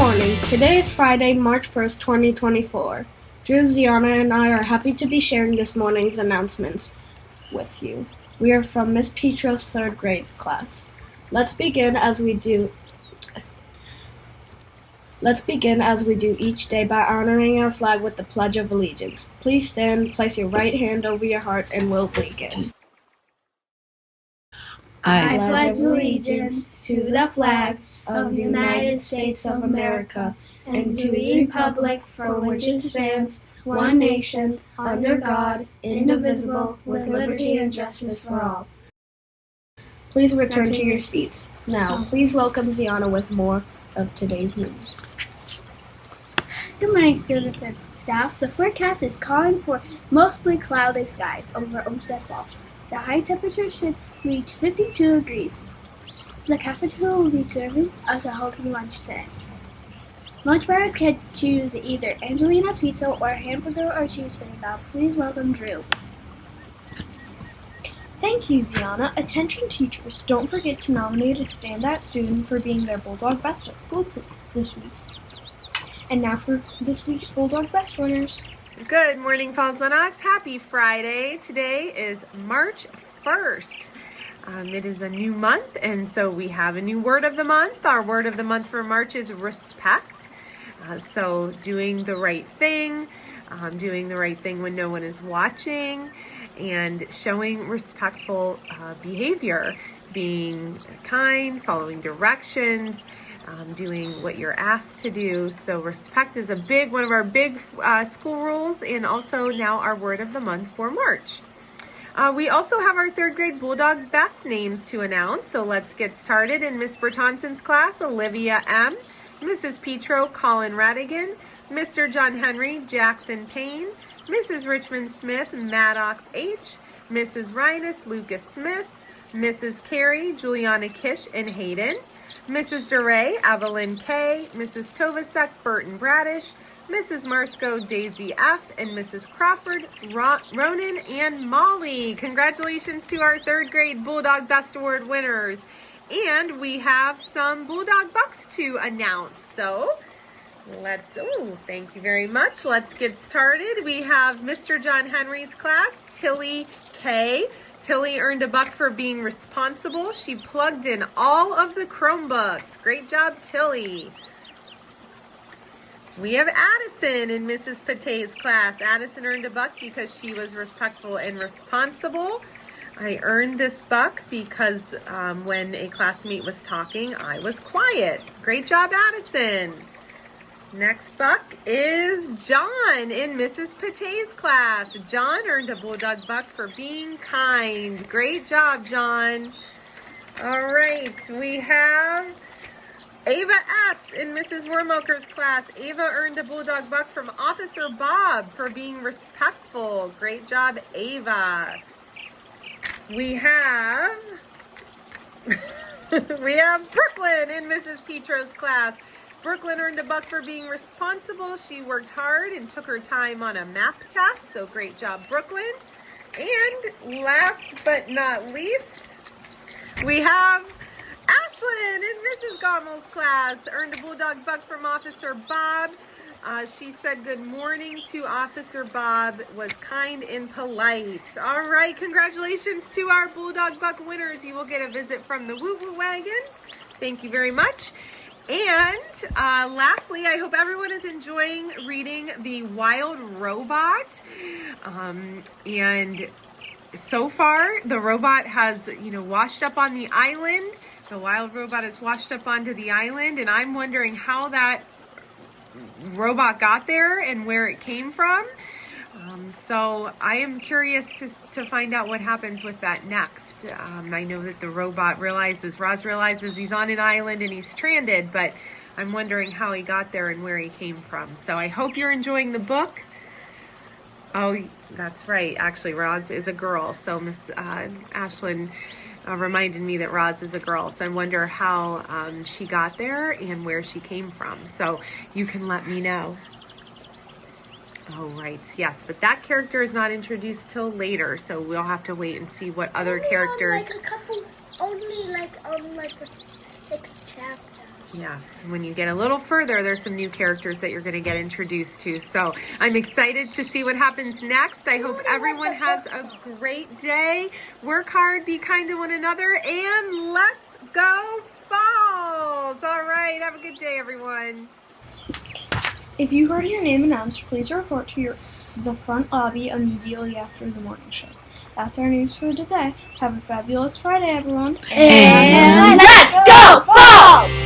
morning. Today is Friday, March 1st, 2024. Drew, Ziana, and I are happy to be sharing this morning's announcements with you. We are from Miss Petro's third grade class. Let's begin as we do each day by honoring our flag with the Pledge of Allegiance. Please stand, place your right hand over your heart, and we'll begin. I pledge allegiance to the flag of the United States of America and to the republic for which it stands, one nation, under God, indivisible, with liberty and justice for all. Please return to your seats. Now, please welcome Ziana with more of today's news. Good morning, students and staff. The forecast is calling for mostly cloudy skies over Olmsted Falls. The high temperature should reach 52 degrees. The cafeteria will be serving us a healthy lunch today. Lunch buyers can choose either Angelina's Pizza or hamburger or cheeseburger. Please welcome Drew. Thank you, Ziana. Attention teachers, don't forget to nominate a standout student for being their Bulldog Best at school this week. And now for this week's Bulldog Best winners. Good morning, Falls Lennox. Happy Friday. Today is March 1st. It is a new month, and so we have a new word of the month. Our word of the month for March is respect. So doing the right thing when no one is watching, and showing respectful behavior, being kind, following directions, doing what you're asked to do. So respect is one of our big school rules, and also now our word of the month for March. We also have our third grade Bulldog Best names to announce, so let's get started. In Miss Bertonson's class, Olivia M., Mrs. Petro, Colin Radigan, Mr. John Henry, Jackson Payne, Mrs. Richmond Smith, Maddox H., Mrs. Rhinus, Lucas Smith, Mrs. Carey, Juliana Kish and Hayden, Mrs. DeRay, Evelyn K., Mrs. Tovasek, Burton Bradish, Mrs. Marsco, Daisy F., and Mrs. Crawford, Ronan, and Molly. Congratulations to our third grade Bulldog Best Award winners. And we have some Bulldog Bucks to announce. So thank you very much. Let's get started. We have Mr. John Henry's class, Tilly K. Tilly earned a buck for being responsible. She plugged in all of the Chromebooks. Great job, Tilly. We have Addison in Mrs. Pate's class. Addison earned a buck because she was respectful and responsible. I earned this buck because when a classmate was talking, I was quiet. Great job, Addison. Next buck is John in Mrs. Pate's class. John earned a Bulldog buck for being kind. Great job, John. All right, we have Ava S. in Mrs. Wormoker's class. Ava earned a Bulldog buck from Officer Bob for being respectful. Great job, Ava. We have Brooklyn in Mrs. Petro's class. Brooklyn earned a buck for being responsible. She worked hard and took her time on a math test, so great job, Brooklyn. And last but not least, we have Ashlyn in Mrs. Gommel's class. Earned a Bulldog buck from Officer Bob. She said good morning to Officer Bob, was kind and polite. All right, congratulations to our Bulldog Buck winners. You will get a visit from the Woo Woo Wagon. Thank you very much. And lastly, I hope everyone is enjoying reading The Wild Robot. And so far, the robot has, washed up on the island. The wild robot has washed up onto the island, and I'm wondering how that robot got there and where it came from. So I am curious to find out what happens with that next. I know that the robot Roz realizes he's on an island and he's stranded, but I'm wondering how he got there and where he came from. So I hope you're enjoying the book. Oh, that's right. Actually, Roz is a girl. So Miss Ashlyn reminded me that Roz is a girl. So I wonder how she got there and where she came from. So you can let me know. Oh, right. Yes, but that character is not introduced till later, so we'll have to wait and see what other characters. Only like 6 chapters. Yes, when you get a little further, there's some new characters that you're going to get introduced to. So I'm excited to see what happens next. I hope everyone has a great day. Work hard, be kind to one another, and let's go Falls! All right, have a good day, everyone. If you heard your name announced, please report to the front lobby immediately after the morning show. That's our news for today. Have a fabulous Friday, everyone. And let's go Falls!